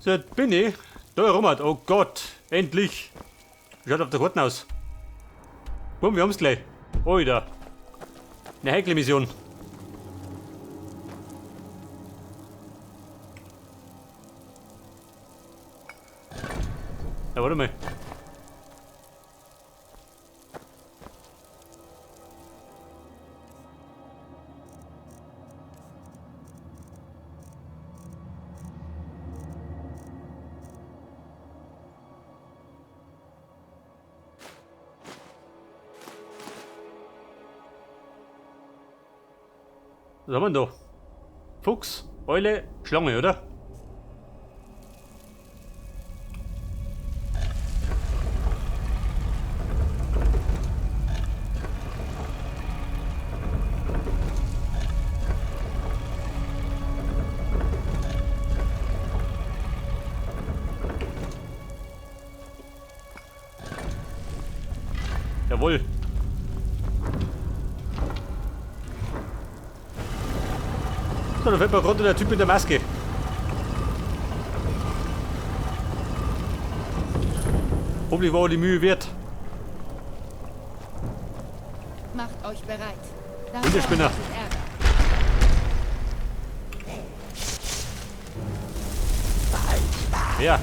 So, bin ich. Da Robert, oh Gott, endlich. Schaut auf der Karten aus. Boom, wir haben's gleich. Alter. Eine heikle Mission. Ja, warte mal. Was haben wir denn da? Fuchs, Eule, Schlange, oder? Jawohl. So, da fällt mir gerade der Typ mit der Maske. Hoffentlich war die Mühe wert. Macht euch bereit. Und der Spinner. Ja.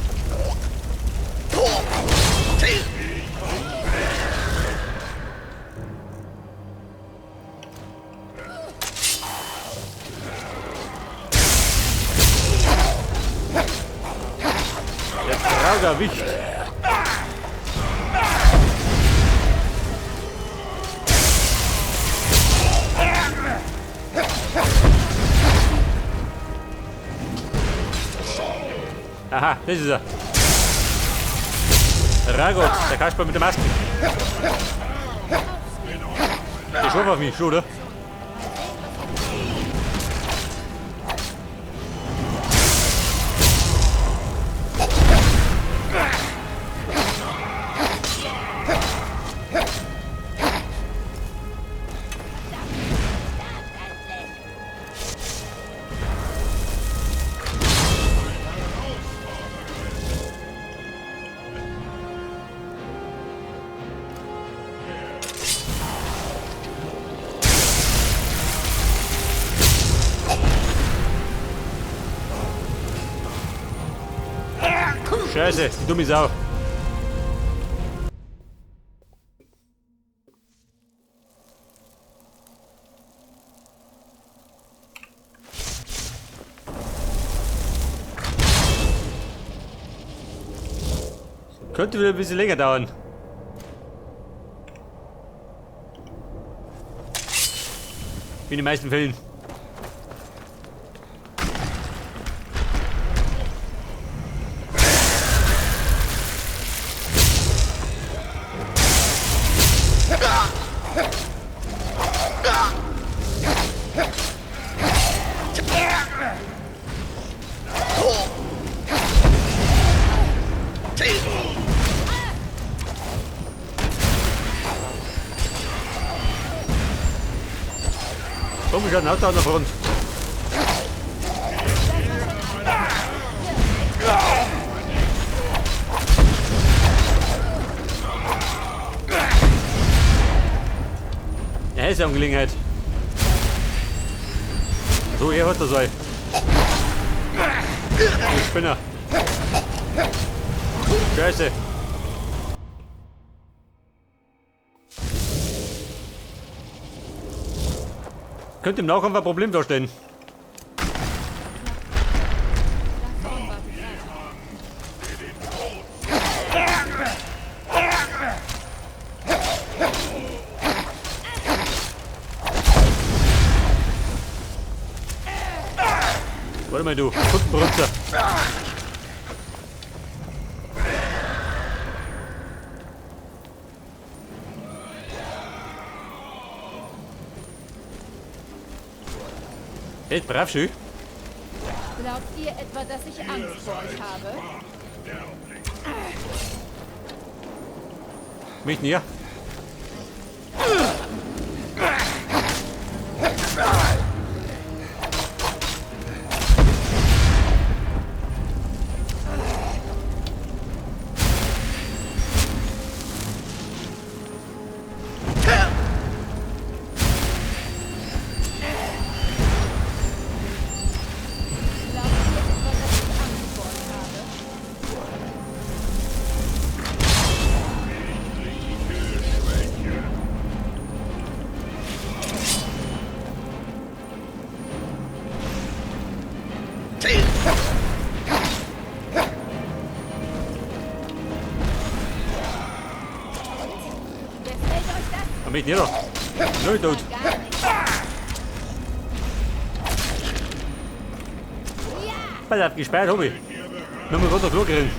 Der Wicht. Aha, das ist er. Ragot, der Kasper mit der Maske. Der schaut auf mich schon, oder? Scheiße, die dumme Sau. Könnte wieder ein bisschen länger dauern. Wie in den meisten Fällen. Komm, ich habe ein Auto an der Front. Ja, ist ja eine Gelegenheit. So, er hat das sei. Du Spinner. Scheiße. Könnte im Nahkampf ein Problem darstellen. Warte mal, du Kuttenbrunzer. Echt brav, schön. Glaubt ihr etwa, dass ich Angst vor euch habe? Mich näher. bricht nieder. Null tot. Gar nicht. Pass auf, gesperrt hab ich. Nochmal runter Klo gerannt.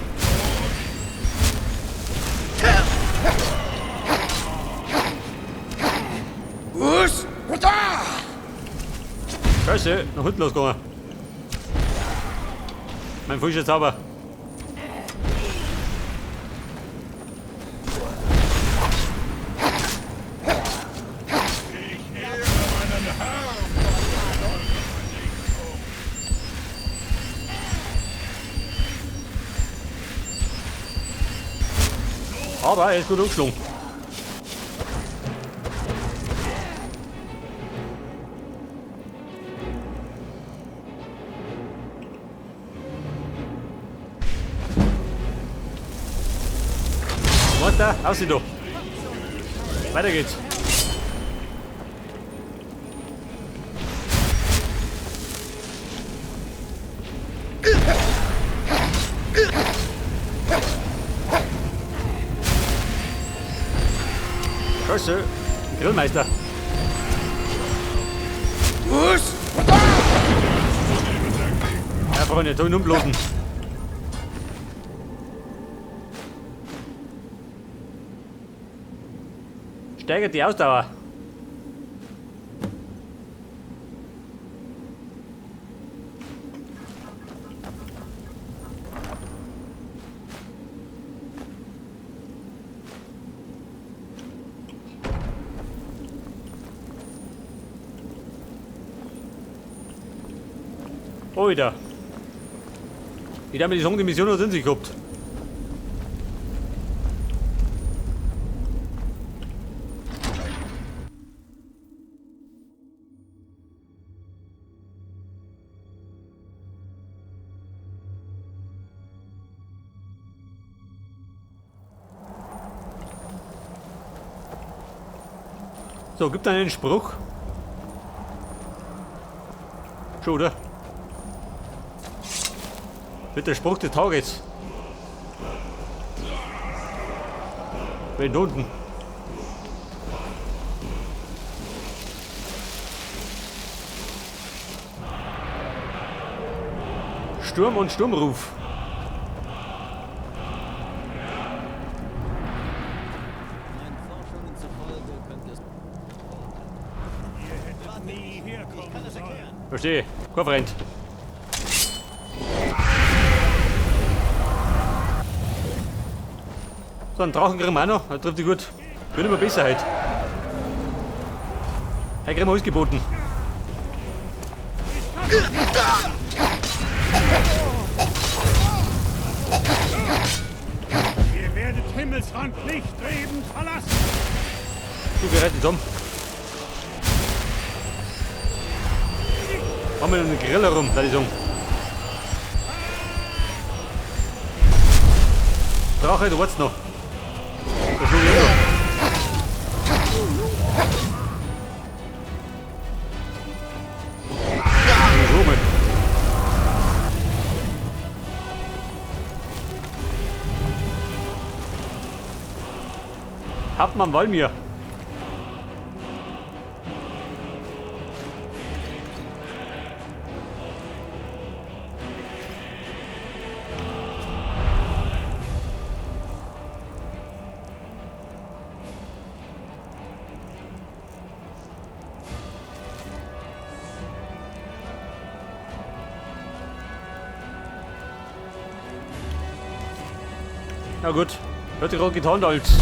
Was? Scheiße, nach hinten losgegangen. Mein Fuß ist sauber. Aber er ist gut umgeschlagen. Weiter, aus sie da. Weiter geht's. Scheiße, Grillmeister. Was? Ja, Freunde, tu ihn umblosen. Steigert die Ausdauer. Alter. Ich habe mir die Song die Mission noch in sich gehabt. So, gibt einen Spruch. Schon, oder? Wird der Spruch des Tages. Wenn unten. Sturm und Sturmruf. Meinen Forschungen zufolge könnte es... Ich kann es erklären. Verstehe. Kein Freund. So, ein Drachen kriegen wir auch noch. Das trifft dich gut. Wird immer besser heute. Heute kriegen wir alles geboten. Ihr werdet Himmelsrand nicht lebend verlassen. Du gerät jetzt um. Machen wir noch eine Grille rum, da die Song. Drache, du wartest noch. Da schlug ich noch. Mal. Hauptmann Walmir. Na gut, wird gerade getan als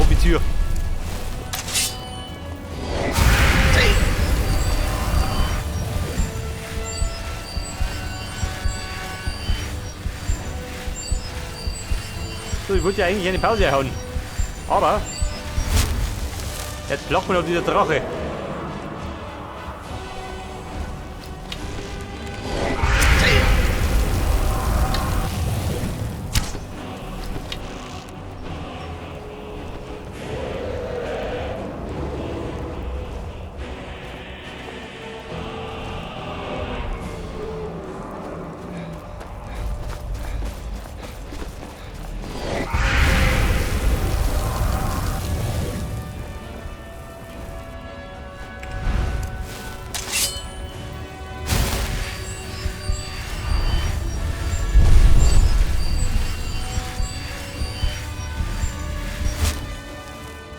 Offizier. So, ich wollte ja eigentlich eine Pause hauen. Aber jetzt blockt man auf dieser Drache.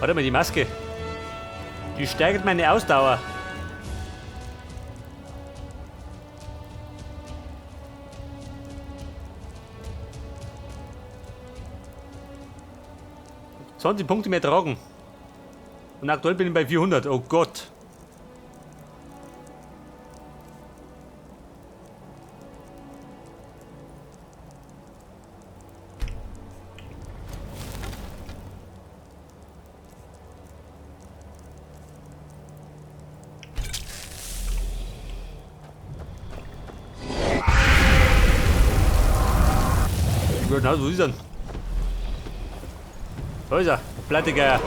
Warte mal, die Maske. Die steigert meine Ausdauer. ...20 Punkte mehr tragen. Und aktuell bin ich bei 400. Oh Gott. Genau so ist er. Da ist er, Plattegeier.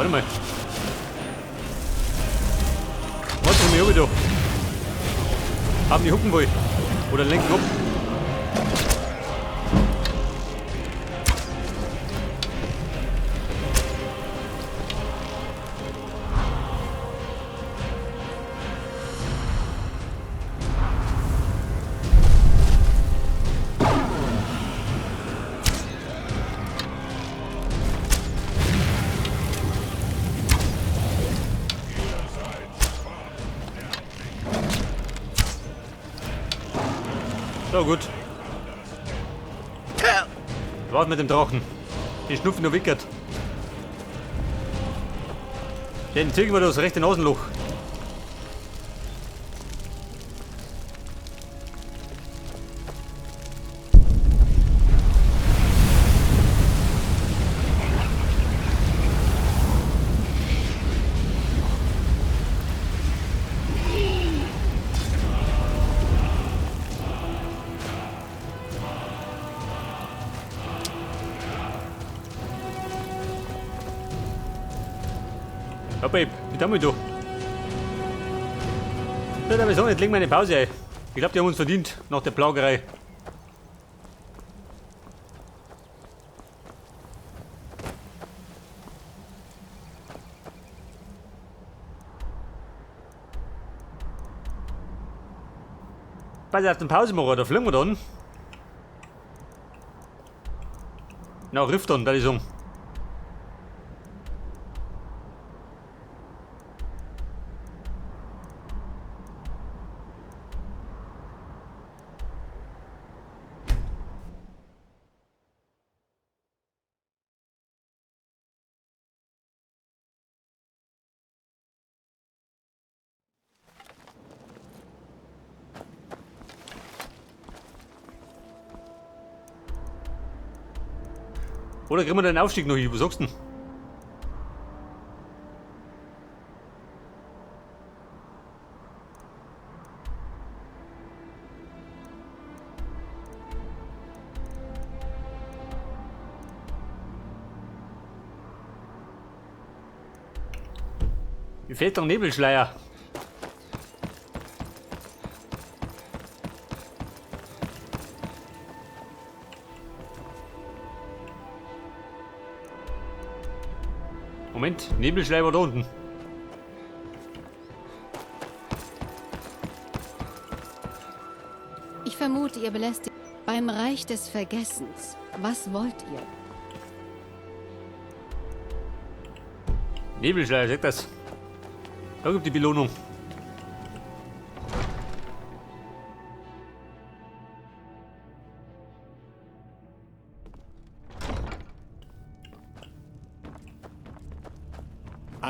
Warte mal. Was ist mir wieder? Haben die Hucken wohl? Oder lenken ab? So gut. Wart mit dem Drachen. Die Schnupfen nur wickert. Den ziehen wir das rechte Nasenloch. Ja, Babe, wie damit du? Ich würde aber sagen, jetzt legen wir eine Pause ein. Ich glaube, die haben uns verdient, nach der Plagerei. Pass auf den Pausemacher, da fliegen wir dann. Nach Riftern, da ich sagen. Oder kriegen wir den Aufstieg noch hin? Was sagst du denn? Mir fehlt doch Nebelschleier. Moment, Nebelschleier war da unten. Ich vermute, ihr belästigt beim Reich des Vergessens. Was wollt ihr? Nebelschleier, sag das. Da gibt die Belohnung.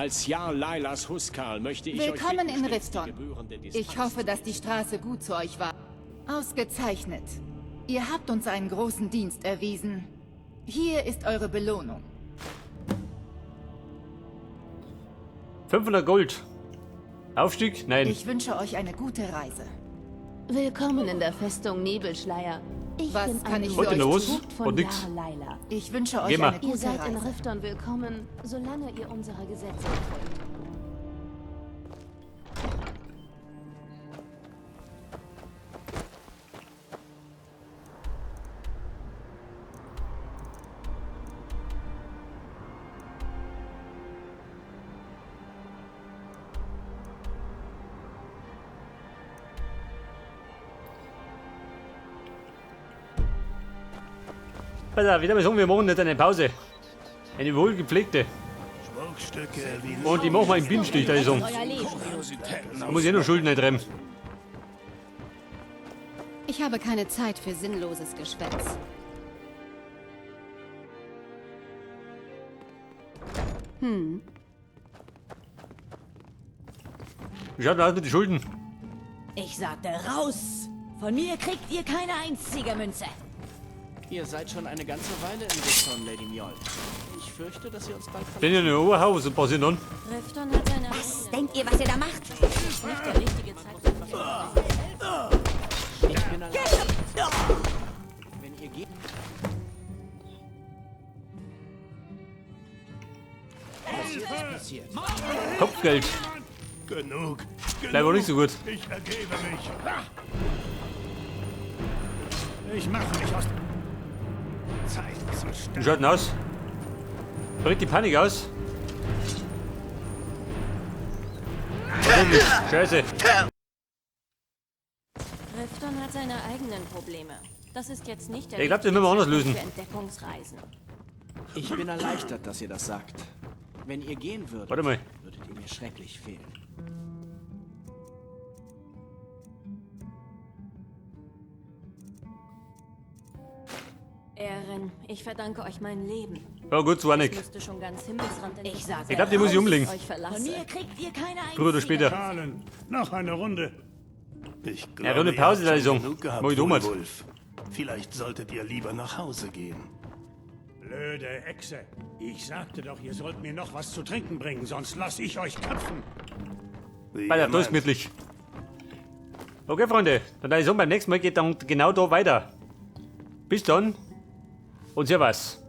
Als Jarl Lailas Huskarl möchte ich Willkommen euch in bitten, Rifton. die Gebühren der Distanz Ich hoffe, dass die Straße gut zu euch war. Ausgezeichnet. Ihr habt uns einen großen Dienst erwiesen. Hier ist eure Belohnung. 500 Gold. Aufstieg? Nein. Ich wünsche euch eine gute Reise. Willkommen in der Festung Nebelschleier. Ich Was bin kann eine ich für Heute euch los? tun? Vogt von Und nix. Jarl Laila. Ich wünsche Geh euch mal. eine Ihr gute seid in Reise. Rifton willkommen, solange ihr unserer Gesetze folgt. Pass auf, wieder mal sagen, wir machen nicht eine Pause. Eine wohlgepflegte. Und die machen wir im Bienenstich, da ist so. Da muss ich eh noch Schulden eintreiben. Ich habe keine Zeit für sinnloses Geschwätz. Wie schaut denn aus mit den Schulden? Ich sagte raus! Von mir kriegt ihr keine einzige Münze. Ihr seid schon eine ganze Weile in Rifton, Lady Mjoll. Ich fürchte, dass ihr uns bald Bin ja in der Oberhaus und passiert dann. Rifton hat seine Was denkt ihr, was ihr da macht? nicht der richtige Zeitpunkt. Ich bin allein. Wenn ihr geht... Was ist passiert? Kopfgeld. Genug. Bleibt aber nicht so gut. Ich ergebe mich. Ich mache mich aus. Zeit zu Wie sterben. schaut denn aus? Bricht die Panik aus? Warum nicht? Scheiße. Rifton hat seine eigenen Probleme. Das ist jetzt nicht der Ich glaub, das richtige müssen wir anders Zeitpunkt lösen. für Entdeckungsreisen. Ich bin erleichtert, dass ihr das sagt. Wenn ihr gehen würdet, Warte mal. würdet ihr mir schrecklich fehlen. Erin, ich verdanke euch mein Leben. Ja gut, so war Ich nicht. müsste schon ganz himmelsrand in Ich sagte Ich glaub, die muss ich umlegen. euch Von verlassen. mir kriegt ihr keine einzige Früher oder später. Zahlen. Noch eine Runde. Ich glaube, Ja, Runde ihr Pause, habt schon Leistung. genug gehabt, Mach ich dummert. Wolf. Vielleicht solltet ihr lieber nach Hause gehen. Blöde Echse. Ich sagte doch, ihr sollt mir noch was zu trinken bringen, sonst lass ich euch köpfen. Wie Bei der ihr meint. durchschnittlich. Okay, Freunde. Dann würde ich sagen, beim nächsten Mal geht dann genau da weiter. Bis dann. Und servus.